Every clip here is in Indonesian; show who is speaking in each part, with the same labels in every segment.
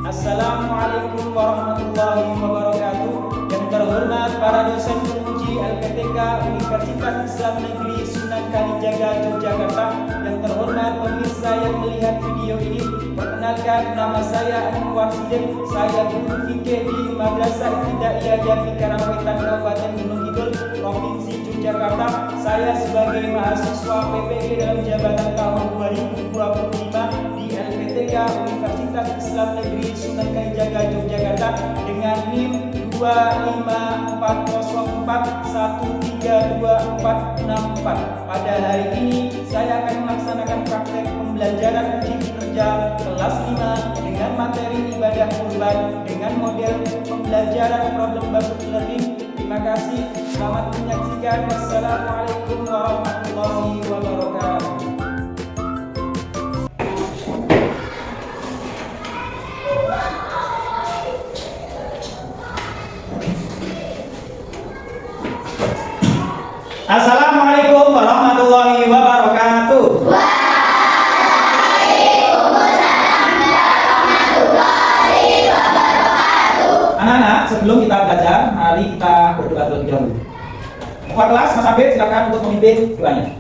Speaker 1: Assalamualaikum warahmatullahi wabarakatuh. Yang terhormat para dosen penguji LPTK Universitas Islam Negeri Sunan Kalijaga Yogyakarta, yang terhormat pemirsa yang melihat video ini, perkenalkan nama saya Anwar Sidik. Saya guru fikih di Madrasah Ibtidaiyah Jambi Karangwetan Kabupaten Gunung Kidul, Provinsi Yogyakarta. Saya sebagai mahasiswa PPG dalam jabatan tahun 2025 di LPTK Universitas Islam Negeri Sunan Kalijaga Yogyakarta dengan NIM 25404132464. Pada hari ini saya akan melaksanakan praktek pembelajaran uji kerja kelas 5 dengan materi ibadah kurban dengan model pembelajaran problem based learning. Terima kasih, selamat menyaksikan. Wassalamualaikum warahmatullahi wabarakatuh. Assalamualaikum warahmatullahi wabarakatuh.
Speaker 2: Waalaikumsalam warahmatullahi wabarakatuh.
Speaker 1: Anak-anak, sebelum kita belajar, mari kita berdoa terlebih dahulu. Ketua kelas, Mas Abid, silakan untuk memimpin doanya.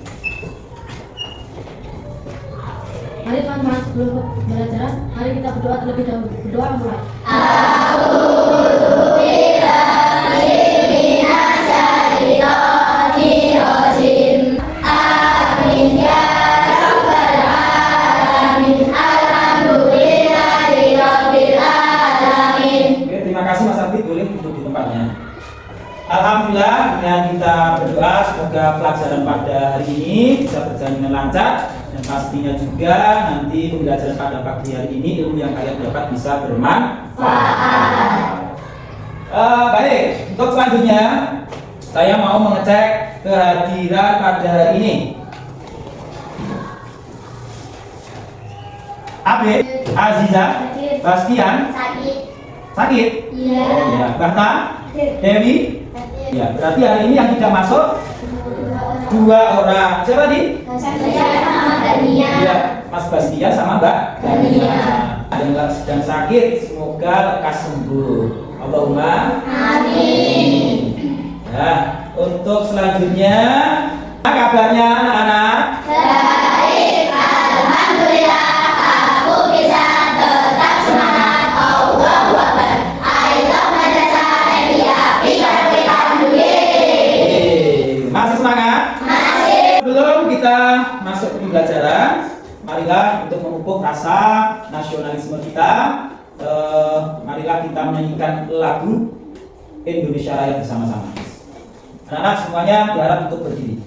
Speaker 3: Mari teman-teman, sebelum pembelajaran, mari kita berdoa terlebih dahulu. Berdoa mulai.
Speaker 2: Amin ya rabbal alamin. Alhamdulillahirabbil alamin.
Speaker 1: Oke, terima kasih Mas Abid, boleh duduk di tempatnya. Alhamdulillah, dengan kita berdoa semoga pelajaran pada hari ini bisa berjalan dengan lancar, dan pastinya juga nanti pembelajaran pada pagi hari ini ilmu yang kalian dapat bisa bermanfaat. Baik, untuk selanjutnya saya mau mengecek kehadiran pada hari ini. Abid, Aziza, Bastian, sakit?
Speaker 2: Iya.
Speaker 1: Oh ya, Bahta, Dewi. Ya, berarti hari ini yang tidak masuk 2 orang. Siapa di?
Speaker 2: Saya sama Dania.
Speaker 1: Ya, Mas Bastian sama Mbak
Speaker 2: Dania.
Speaker 1: Yang sedang sakit, semoga lekas sembuh. Allahumma
Speaker 2: Amin.
Speaker 1: Nah, untuk selanjutnya, apa kabarnya anak-anak?
Speaker 2: Baik, alhamdulillah. Aku bisa tetap semangat. Allahu Akbar. I love Madrasah Ibtidaiyah Karangwetan.
Speaker 1: Masih semangat?
Speaker 2: Masih.
Speaker 1: Sebelum kita masuk ke pembelajaran, marilah untuk memupuk rasa nasionalisme kita, marilah kita menyanyikan lagu Indonesia Raya bersama-sama. Anak-anak semuanya diharap untuk berdiri.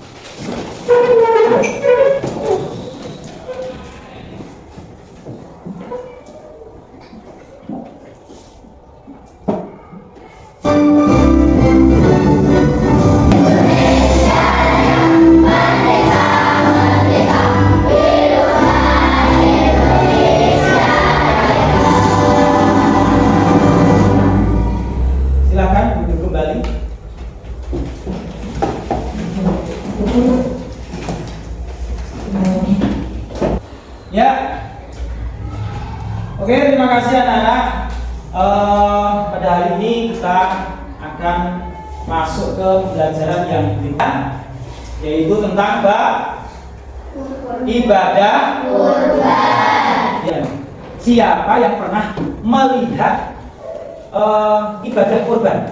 Speaker 1: Silakan duduk kembali. Ya, oke, terima kasih anak-anak. Pada hari ini kita akan masuk ke pembelajaran yang berikutnya, yaitu tentang ibadah
Speaker 2: Kurban.
Speaker 1: ya. Siapa yang pernah melihat ibadah kurban?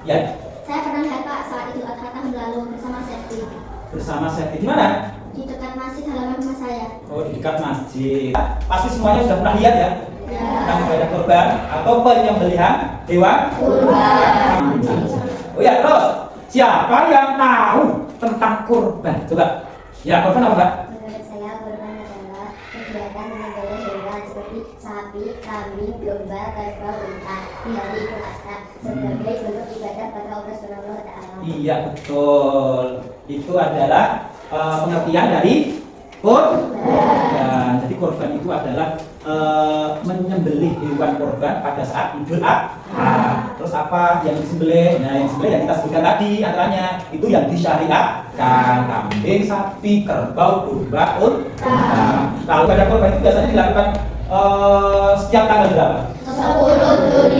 Speaker 1: Ya,
Speaker 2: Saya pernah lihat Pak saat Idul Adha tahun lalu bersama Septi
Speaker 1: bersama saya di mana?
Speaker 2: di dekat masjid halaman rumah saya.
Speaker 1: Oh, di dekat masjid. Pasti semuanya sudah pernah lihat ya?
Speaker 2: Ya.
Speaker 1: Tentang ibadah kurban atau penyembelihan hewan
Speaker 2: Kurban.
Speaker 1: Oh ya, terus siapa yang tahu tentang kurban? Coba. Ya, kurban apa, Mbak?
Speaker 2: Menurut saya kurban adalah kegiatan menyembelih hewan seperti sapi, kambing, domba, kerbau, unta di hari Idul Adha sebagai bentuk ibadah pada Allah Subhanahu wa Ta'ala.
Speaker 1: Iya, betul. Itu adalah pengertian dari kurban. Jadi kurban itu adalah menyembelih hewan kurban pada saat Idul Adha. Terus apa yang disembelih? Nah, yang disembelih yang kita sebutkan tadi antaranya itu yang disyariatkan: kambing, sapi, kerbau, domba, unta. Kalau pada kurban itu biasanya dilakukan setiap tanggal berapa?
Speaker 2: 10
Speaker 1: 10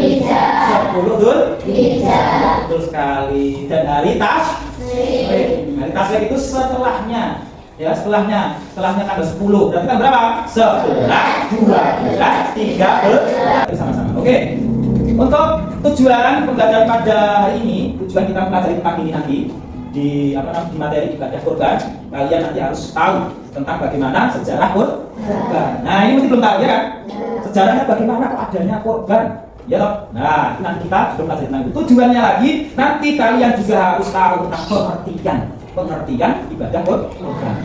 Speaker 1: Dzulhijjah. Betul sekali. Dan hari Tasyrik. Hari Tasyrik itu setelahnya. Ya, setelahnya tanggal 10. Berarti kan berapa? 11, 12, 13 sama-sama. Oke. Untuk tujuan pembelajaran pada hari ini, tujuan kita mempelajari pagi ini nanti di materi ibadah kurban, kalian nanti harus tahu tentang bagaimana sejarah kurban. Nah, ini mesti belum tahu ya kan? Sejarahnya bagaimana kok adanya kurban. Ya toh? Nah, itu nanti kita belum pelajari tentang itu. Tujuannya lagi, nanti kalian juga harus tahu tentang pengertian ibadah kurban.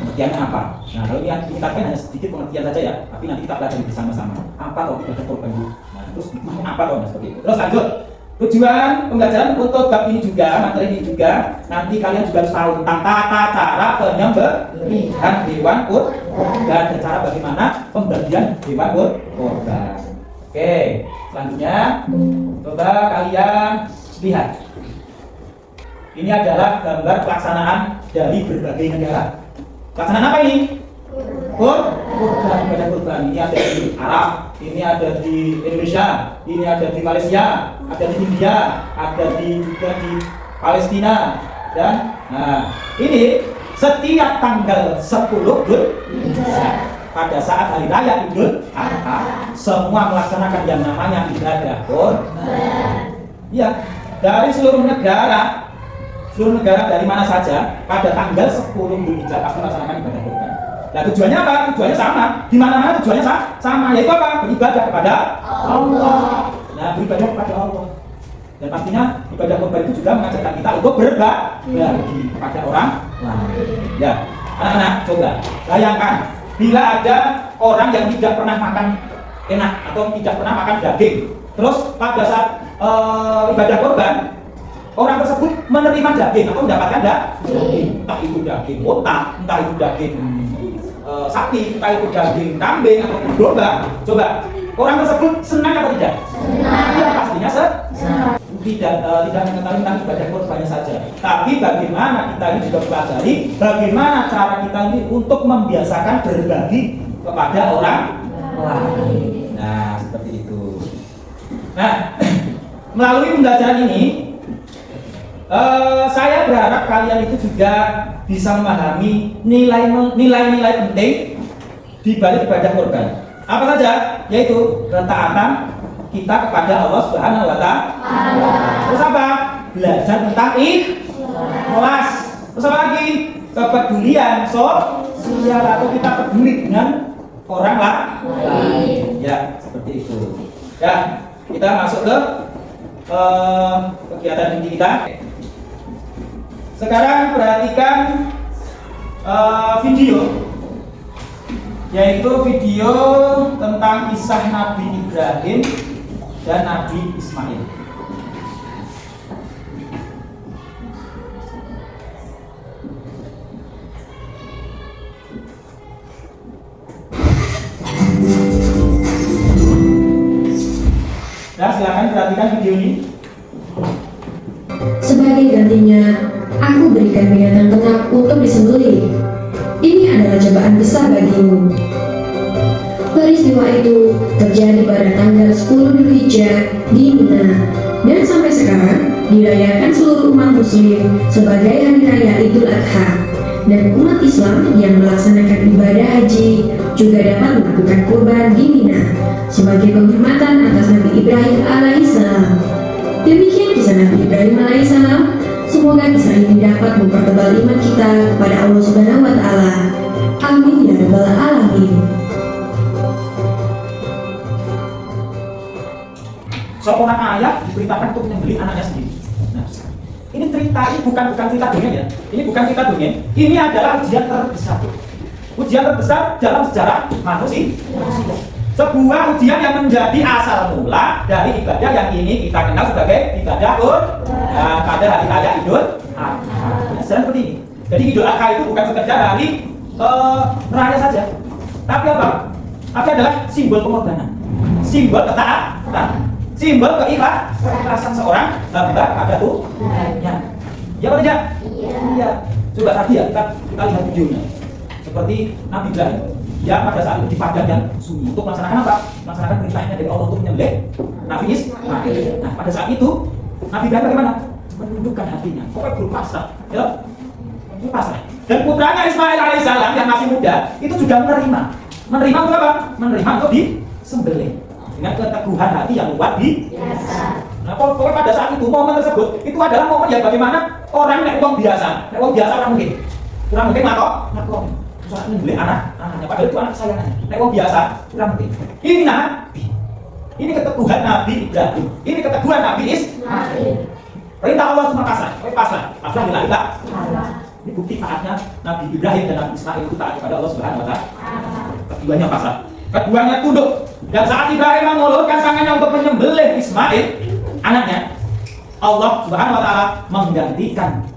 Speaker 1: Pengertiannya apa? Nah, kalau ini kita kan hanya sedikit pengertian saja ya, tapi nanti kita pelajari bersama-sama. Apa kok ibadah kurban itu? Nah, terus apa kok seperti itu? Terus lanjut. Tujuan pembelajaran untuk bab ini juga, materi ini juga, nanti kalian juga harus tahu tentang tata cara penyembelihan hewan kurban dan cara bagaimana pembagian hewan kurban. Oke, selanjutnya coba kalian lihat. Ini adalah gambar pelaksanaan dari berbagai negara. Pelaksanaan apa ini? Kurban, ibadah kurban. Ini ada di Arab, ini ada di Indonesia, ini ada di Malaysia, ada di India, ada juga di Palestina. Dan nah, ini setiap tanggal 10 Dzulhijjah pada saat hari raya Idul Adha, semua melaksanakan yang namanya ibadah kurban. Ya, dari seluruh negara dari mana saja pada tanggal 10 Dzulhijjah pasti melaksanakan ibadah kurban. Nah, tujuannya apa? Tujuannya sama. Di mana-mana tujuannya sama, yaitu apa? Beribadah kepada Allah. Nah, beribadah kepada Allah. Dan pastinya ibadah kurban itu juga mengajarkan kita untuk berbagi kepada orang lain. Ya, anak-anak coba bayangkan bila ada orang yang tidak pernah makan enak atau tidak pernah makan daging, terus pada saat ibadah kurban, orang tersebut menerima daging atau mendapatkan daging, entah itu daging otak, entah itu daging sapi, entah itu daging kambing atau domba. Coba orang tersebut senang atau tidak? Senang. Ya, pastinya senang. Tidak mengetahui tentang ibadah kurbannya saja, tapi bagaimana kita ini juga pelajari bagaimana cara kita ini untuk membiasakan berbagi kepada orang lain. Nah, seperti itu. Nah, melalui pembelajaran ini saya berharap kalian itu juga bisa memahami nilai-nilai penting di balik ibadah kurban. Apa saja? Yaitu ketaatan kita kepada Allah Subhanahu wa Ta'ala. Terus apa? Belajar tentang ikhlas. Terus apa lagi? Kepedulian sosial, atau kita peduli dengan orang lain. Ya, seperti itu. Ya, kita masuk ke kegiatan inti kita. Sekarang perhatikan video, yaitu video tentang kisah Nabi Ibrahim dan Nabi Ismail. Nah, silakan perhatikan video ini.
Speaker 4: Sebagai gantinya, aku berikan binatang ternak untuk disembelih. Ini adalah cobaan besar bagimu. Peristiwa itu terjadi pada tanggal 10 Dzulhijjah di Mina, dan sampai sekarang dirayakan seluruh umat muslim sebagai hari raya Idul Adha. Dan umat Islam yang melaksanakan ibadah haji juga dapat melakukan kurban di Mina sebagai penghormatan atas Nabi Ibrahim alaihissalam. Demikian kisah Nabi Ibrahim alaihissalam. Semoga kisah ini dapat mempertebal iman kita kepada Allah Subhanahu wa Ta'ala. Amin ya rabbal alamin.
Speaker 1: Seorang ayah diperintahkan untuk menyembelih anaknya sendiri. Nah, ini cerita, ini bukan cerita dongeng ya. Ini bukan cerita dongeng. Ini adalah ujian terbesar. Ujian terbesar dalam sejarah manusia. Sebuah ujian yang menjadi asal mula dari ibadah yang ini kita kenal sebagai ibadah pada hari raya Idul Adha. Seperti ini. Jadi Idul Adha itu bukan sekedar hari raya saja, tapi apa? Tapi adalah simbol pengorbanan, simbol ketaatan, simbol keikhlasan seorang hamba pada Tuhannya. Ya atau tidak? Iya. Coba tadi ya kita lihat videonya. Seperti Nabi Ibrahim yang pada saat itu di padang yang sunyi untuk melaksanakan apa? melaksanakan perintahnya dari Allah untuk menyembelih Nabi Ismail. Nah, pada saat itu Nabi Ibrahim bagaimana? Menundukkan hatinya, pokoknya berpasrah, ya, berpasrah. Dan putranya Ismail alaihissalam yang masih muda itu juga menerima untuk apa? Menerima untuk disembelih dengan keteguhan hati yang luar biasa. Nah, pokoknya pada saat itu momen tersebut itu adalah momen yang bagaimana orang nek wong biasa orang mungkin makok saat menyembelih anaknya, padahal itu anak kesayangannya. Nek wong biasa kurang mungkin. Ini Nabi, ini keteguhan Nabi Ibrahim, ini keteguhan Nabi Ismail. Perintah Allah cuma pasrah bila kita. Ini bukti taatnya Nabi Ibrahim dan Nabi Ismail itu taat kepada Allah Subhanahu wa Ta'ala. Keduanya pasrah, keduanya tunduk. Dan saat Ibrahim mengulurkan tangannya untuk menyembelih Ismail, anaknya, Allah Subhanahu wa Ta'ala menggantikannya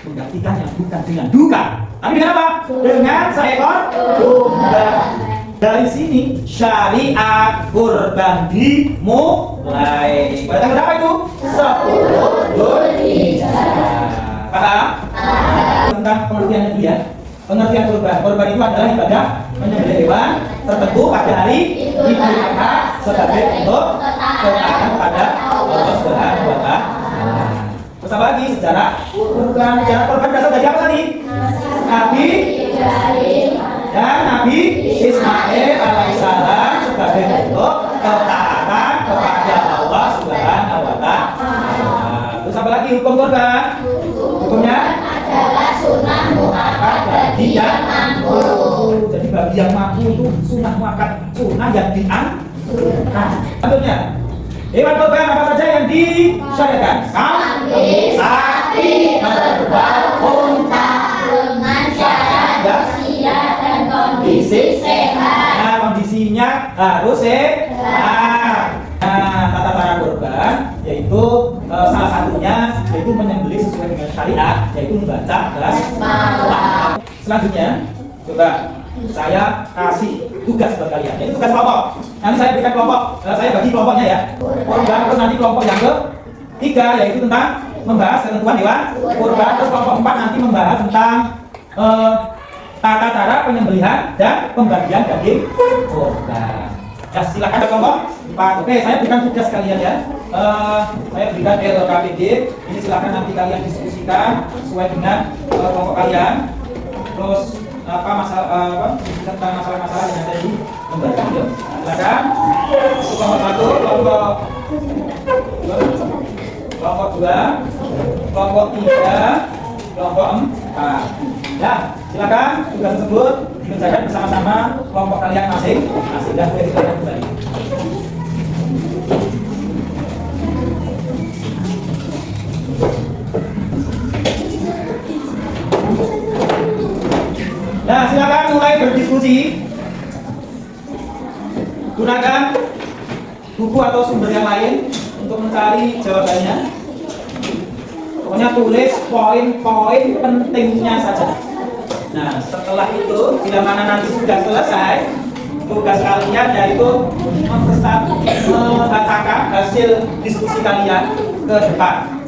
Speaker 1: bukan dengan duka, tapi dengan apa? Dengan seekor domba. Dari sini syariat kurban dimulai. Pada tanggal berapa itu? 10 Dzulhijjah. Paham? Tentang pengertiannya dia. Pengertian kurban itu adalah ibadah menyembelih hewan tertentu pada hari Idul Adha sebagai bentuk ketaatan pada Allah Subhanahu wa Ta'ala. Terus apa lagi? Sejarah kurban berasal dari apa tadi? Nabi Ibrahim dan Nabi Ismail alaihissalam sebagai bentuk ketaatan kepada Allah Subhanahu wa Ta'ala. Terus apa lagi hukum kurban? Hukumnya
Speaker 2: adalah sunnah muakkad bagi yang mampu.
Speaker 1: Jadi bagi yang mampu itu sunnah muakkad, sunnah yang dianjurkan. Contohnya hewan kurban apa saja yang disyariatkan? Kambing, sapi, kerbau, unta dengan syarat usia dan kondisi sehat. Nah, kondisinya harus sehat. Nah, tata cara kurban yaitu salah satunya yaitu menyembelih sesuai dengan syariat, yaitu membaca basmalah. Selanjutnya, coba saya kasih tugas buat kalian. Itu tugas kelompok. Nanti saya berikan kelompok, saya bagi kelompoknya ya. Kurban, terus nanti kelompok yang ketiga yaitu tentang membahas ketentuan hewan kurban. Terus kelompok 4 nanti membahas tentang tata cara penyembelihan dan pembagian daging kurban. Ya, silakan kelompok 4. Oke, saya berikan tugas kalian ya. Saya berikan LKPD. Ini silakan nanti kalian diskusikan sesuai dengan kelompok kalian. Terus tentang masalah-masalah yang ada di lembaga. Yuk, silakan. Kelompok 1, kelompok 2, kelompok 3, kelompok 4. Ya, silakan tugas tersebut dikerjakan bersama-sama kelompok kalian masing-masing. Dan boleh kita kembali. Nah, silakan mulai berdiskusi. Gunakan buku atau sumber yang lain untuk mencari jawabannya. Pokoknya tulis poin-poin pentingnya saja. Nah, setelah itu, bila mana nanti sudah selesai, tugas kalian yaitu membacakan hasil diskusi kalian ke depan.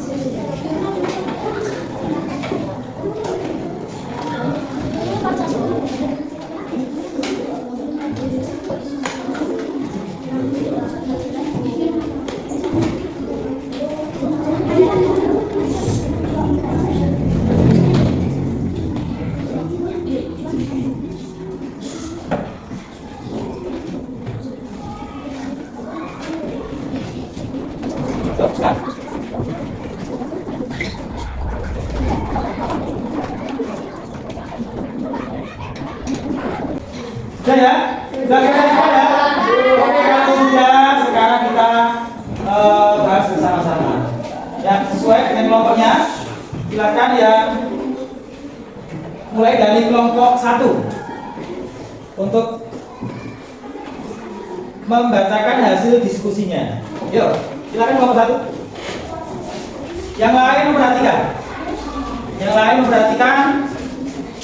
Speaker 1: Sudah ya? Sudah kita ya? Oke, kalau sudah, sekarang kita bahas bersama-sama. Ya, sesuai dengan kelompoknya. Silakan ya. Mulai dari kelompok 1 untuk membacakan hasil diskusinya. Yuk, silakan kelompok 1. Yang lain memperhatikan.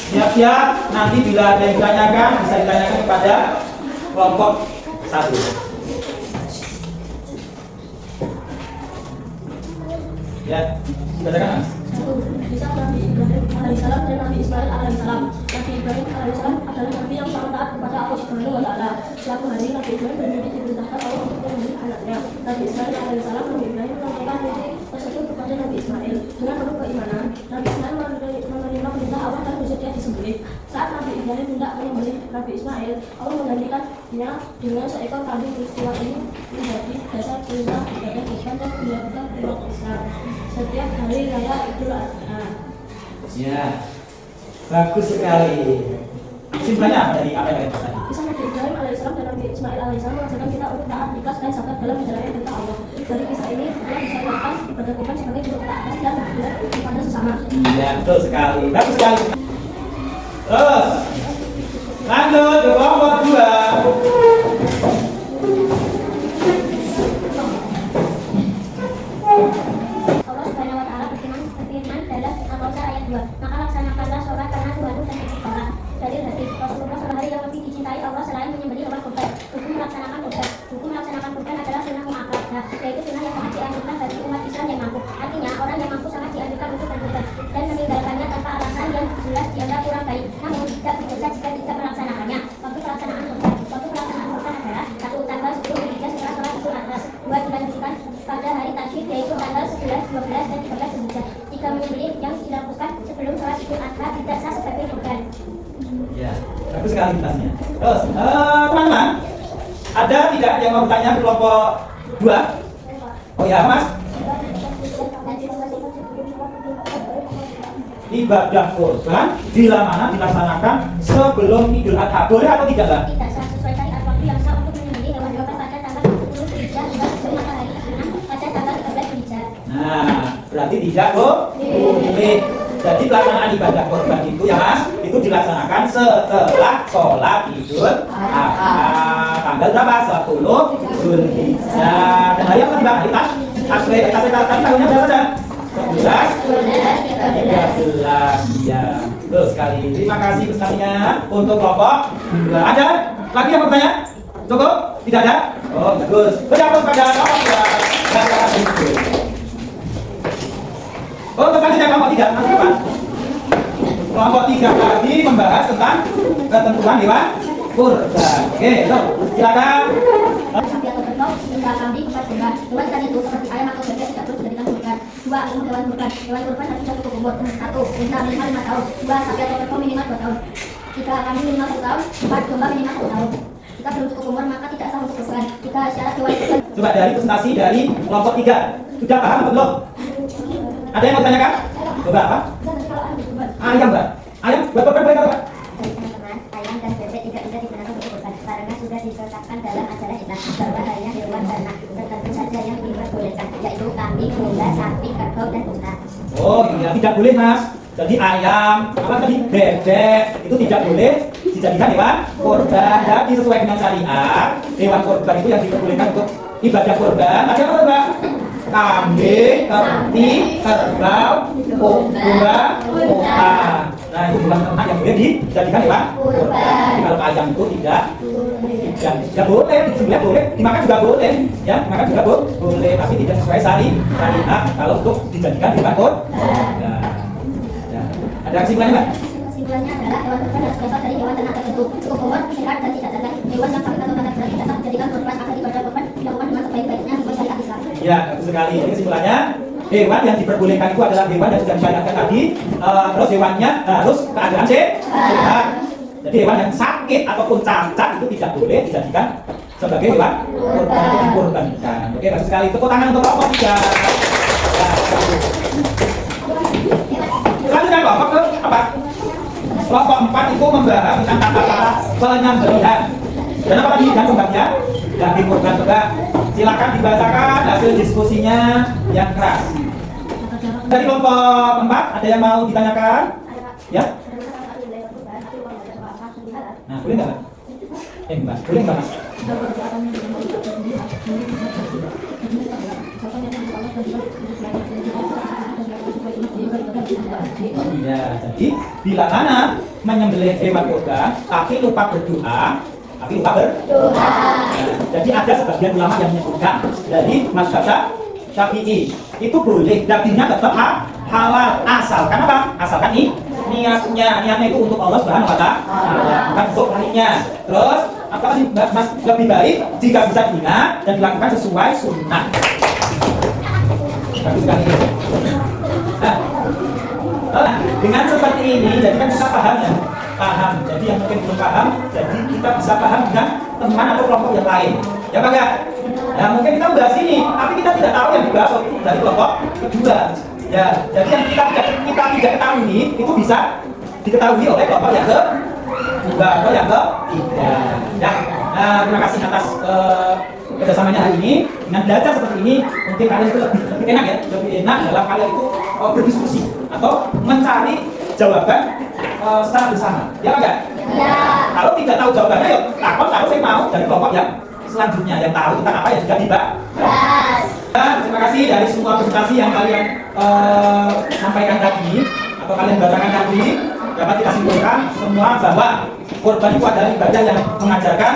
Speaker 1: Siap-siap, nanti bila ada yang ditanyakan, bisa ditanyakan kepada kelompok 1. Ya, silakan Mas.
Speaker 3: Bisa Nabi Ibrahim alaihissalam dan Nabi Ismail alaihissalam. Nabi Ibrahim alaihissalam adalah nabi yang sangat taat kepada Allah Subhanahu wa Ta'ala. Suatu hari Nabi Ibrahim bermimpi diperintahkan Allah untuk memilih anaknya. Nabi Ismail alaihissalam, Nabi Ibrahim menyampaikan mimpi tersebut kepada Nabi Ismail dengan penuh keimanan. Nabi Ismail menerima perintah Allah dan bersedia disembelih. Saat Nabi Ibrahim hendak menyembelih Nabi Ismail, Allah menggantikannya dengan seekor kambing. Peristiwa ini menjadi dasar perintah ibadah Islam dan dilakukan umat Islam setiap hari raya Idul Adha.
Speaker 1: Ya, bagus sekali. Kesimpulannya apa dari apa yang kita tadi?
Speaker 3: Kisah Nabi Ibrahim alaihissalam dan Nabi Ismail alaihissalam mengajarkan kita untuk taat, ikhlas dan sabar dalam menjalankan perintah Allah. Dari kisah ini kita bisa melakukan ibadah kurban sebagai bentuk ketaatan dan berbuat kepada sesama.
Speaker 1: Iya, betul sekali. Bagus sekali. Terus, lanjut ke kelompok 2.
Speaker 2: Allah Subhanahu wa Ta'ala berfirman dalam Al-Kautsar ayat 2, maka laksanakanlah sholat karena Tuhanmu dan ibadah. Dari hadis Rasulullah SAW yang lebih dicintai Allah selain menyembelih hewan kurban. Hukum melaksanakan kurban adalah sunnah mu'akkadah, yaitu sunnah yang sangat dianjurkan bagi umat Islam yang mampu. Artinya orang yang mampu sangat dianjurkan untuk berkurban dan meninggalkannya tanpa alasan yang jelas dianggap kurang baik. Namun tidak berdosa jika tidak melaksanakannya. Waktu pelaksanaan kurban adalah 1 tanggal 10 Dzulhijjah setelah sholat Idul Adha. 2 dilanjutkan pada hari tasyrik yaitu tanggal 11, 12 dan 13 Dzulhijjah. Jika menyembelih yang dilakukan sebelum sholat Idul Adha tidak sah sebagai kurban.
Speaker 1: Ya, bagus sekali tuntasnya. Terus, teman-teman, ada tidak yang mau bertanya ke kelompok 2? Oh ya, Mas. Ibadah kurban bila mana dilaksanakan sebelum Idul Adha, boleh atau tidak, Mbak?
Speaker 2: Tidak sah sesuai syariat waktu yang sah untuk menyembelih hewan kurban pada tanggal 10 Dzulhijjah hingga sebelum matahari terbenam pada tanggal 13 Dzulhijjah.
Speaker 1: Nah, berarti tidak boleh. Jadi pelaksanaan ibadah kurban itu ya Mas, itu dilaksanakan setelah sholat Idul Adha tanggal berapa? 10 Dzulhijjah. Dan hari apa Mbak? Tadi tahunnya berapa saja? 11, 13 ya. Betul sekali. Terima kasih pesannya untuk kelompok 2. Ada lagi yang mau bertanya? Cukup? Tidak ada? Oh bagus. Berapa pada kelompok 2? Oh, teman tidak kelompok 3, nanti depan. Kelompok 3 tadi membahas tentang ketentuan hewan kurban. Oke, silakan.
Speaker 2: Sapi atau kerbau, unta, kambing, empat domba. Hewan tadi itu seperti ayam atau bebek tidak perlu dijadikan kurban. 2. Umur hewan kurban. Hewan kurban harus cukup umur. 1. Unta minimal 5 tahun. 2. Sapi atau kerbau minimal 2 tahun. 3. Kambing minimal 1 tahun. 4. Domba minimal 1 tahun. Jika belum cukup umur maka tidak sah untuk kurban. 3. Syarat hewan kurban.
Speaker 1: Coba dari presentasi dari kelompok 3. Sudah paham atau belum? Ada yang mau ditanyakan? Coba apa? Ayam, Mbak. Ayam buat kurban boleh Mbak?
Speaker 2: Teman-teman, ayam dan bebek tidak bisa digunakan untuk kurban karena sudah ditetapkan dalam ajaran Islam bahwa hanya hewan ternak tertentu saja yang diperbolehkan, yaitu kambing, domba, sapi, kerbau, dan unta.
Speaker 1: Oh iya, tidak boleh Mas. Jadi ayam, apa tadi? Bebek itu tidak boleh dijadikan hewan kurban. Jadi sesuai dengan syariat, hewan kurban itu yang diperbolehkan untuk ibadah kurban. Ada apa Mbak? Kambing, sapi, kerbau, domba, unta. Nah itu hewan ternak yang boleh dijadikan hewan kurban. Jadi kalau ayam itu tidak boleh, disembelih boleh, dimakan juga boleh, ya dimakan juga boleh, tapi tidak sesuai syariat kalau untuk dijadikan hewan kurban. Ya. Ada kesimpulannya Mbak?
Speaker 2: Kesimpulannya adalah hewan kurban harus berasal dari hewan ternak tertentu, cukup umur, sehat dan tidak cacat. Hewan yang sakit atau cacat berat tidak sah dijadikan kurban agar ibadah kurban dilakukan dengan sebaik-baiknya menurut syariat Islam.
Speaker 1: Ya, bagus sekali. Ini kesimpulannya, hewan yang diperbolehkan itu adalah hewan yang sudah disyariatkan tadi. Terus hewannya harus keadaan sehat. Jadi hewan yang sakit ataupun cacat itu tidak boleh dijadikan sebagai hewan kurban untuk dikurbankan. Oke, bagus sekali. Tepuk tangan untuk kelompok 3. Selanjutnya kelompok ke apa? Kelompok 4 itu membahas tentang tata-tata penyembelihan. Dan apa tadi dan pembagian daging kurban juga. Silakan dibacakan hasil diskusinya yang keras. Dari kelompok 4 ada yang mau ditanyakan? Ya? Nah, boleh nggak Mbak? Mbak, boleh nggak Mas? Ya, jadi bila mana menyembelih hewan kurban tapi lupa berdoa, Nah, jadi ada sebagian ulama yang menyebutkan dari mazhab Syafi'i itu boleh dagingnya tetap halal asalkan apa? Asalkan niatnya itu untuk Allah Subhanahu wa Ta'ala, bukan untuk harinya. Terus apa sih Mas, lebih baik jika bisa diingat dan dilakukan sesuai sunnah. Bagus sekali. Nah, dengan seperti ini jadi kan kita paham ya, paham. Jadi yang mungkin belum paham, jadi kita bisa paham dengan teman atau kelompok yang lain. Ya Pak ya? Ya mungkin kita bahas ini, tapi kita tidak tahu yang dibahas dari kelompok kedua. Ya, jadi yang kita tidak ketahui itu bisa diketahui oleh kelompok yang kedua atau yang ketiga. Ya, nah, terima kasih atas kerjasamanya hari ini. Dengan belajar seperti ini, mungkin kalian itu lebih enak ya, lebih enak dalam kalian itu berdiskusi atau mencari jawaban secara bersama. Ya Pak ya? Ya. Kalau tidak tahu jawabannya, ya takut kalau saya mau dari kelompok yang selanjutnya yang tahu tentang apa yang sudah dibahas. Dan terima kasih dari semua presentasi yang kalian sampaikan tadi atau kalian bacakan tadi, dapat kita simpulkan semua bahwa korban itu adalah ibadah yang mengajarkan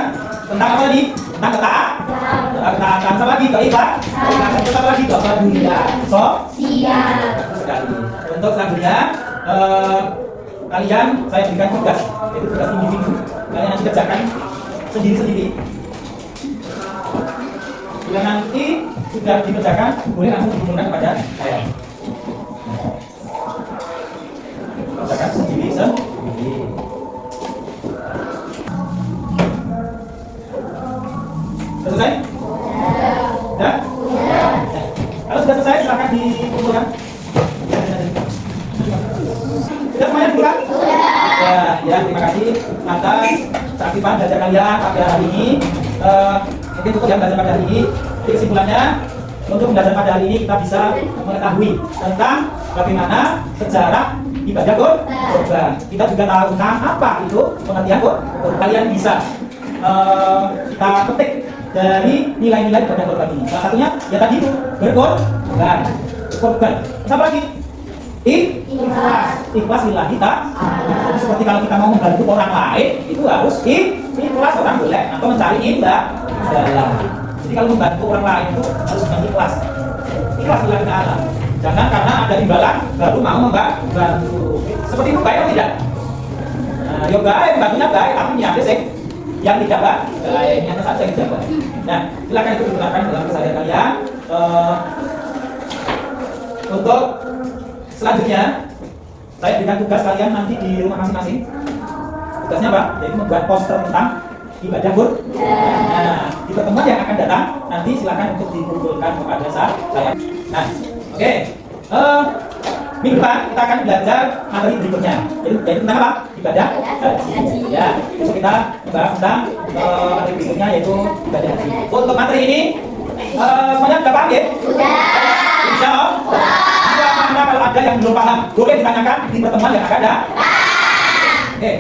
Speaker 1: tentang apa tadi? Tentang ketaatan. Sama lagi keikhlasan. Tetap lagi dunia. Siap sekali. Untuk selanjutnya kalian saya berikan tugas, yaitu tugas individu. Kalian nanti kerjakan sendiri-sendiri. Bila nanti sudah dikerjakan, boleh langsung dikumpulkan kepada saya. Kerjakan sendiri-sendiri. Selesai? Sudah? Kalau sudah selesai, silakan dikumpulkan. Sudah semuanya dikumpulkan? Ya, terima kasih atas keaktifan belajar kalian pada hari ini. Mungkin cukup yang belajar pada hari ini. Jadi kesimpulannya, untuk belajar pada hari ini kita bisa mengetahui tentang bagaimana sejarah ibadah kurban. Kita juga tahu tentang apa itu pengertian kurban. Kalian bisa kita petik dari nilai-nilai ibadah kurban ini. Salah satunya ya tadi itu berkorban. Apa lagi? Ikhlas lillahi ta'ala. Seperti kalau kita mau membantu orang lain, itu harus ikhlas, orang boleh atau mencari imbalan. Jadi kalau membantu orang lain itu harus dengan ikhlas lillahi ta'ala. Jangan karena ada imbalan baru mau membantu. Seperti itu baik atau tidak? Nah, ya baik, bantunya baik, tapi niatnya sih yang tidak baik, niatnya saja yang tidak baik. Nah, silakan itu digunakan dalam keseharian kalian. Untuk selanjutnya, saya berikan tugas kalian nanti di rumah masing-masing. Tugasnya apa? Jadi membuat poster tentang ibadah kurban. Nah, di pertemuan yang akan datang, nanti silakan untuk dikumpulkan kepada saya. Nah, oke. Minggu depan kita akan belajar materi berikutnya. Jadi tentang apa? Ibadah haji. Ya, besok kita membahas tentang materi berikutnya yaitu ibadah haji. Untuk materi ini, semuanya sudah paham ya? Sudah. Insya Allah. Kalau ada yang belum paham, boleh ditanyakan di pertemuan yang akan ada. Oke,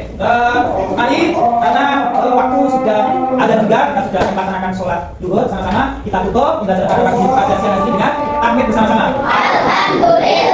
Speaker 1: mari karena waktu sudah ada juga, kita sudah melaksanakan sholat zuhur sama-sama. Kita tutup pembelajaran pada siang hari ini dengan takbir bersama-sama. Alhamdulillah.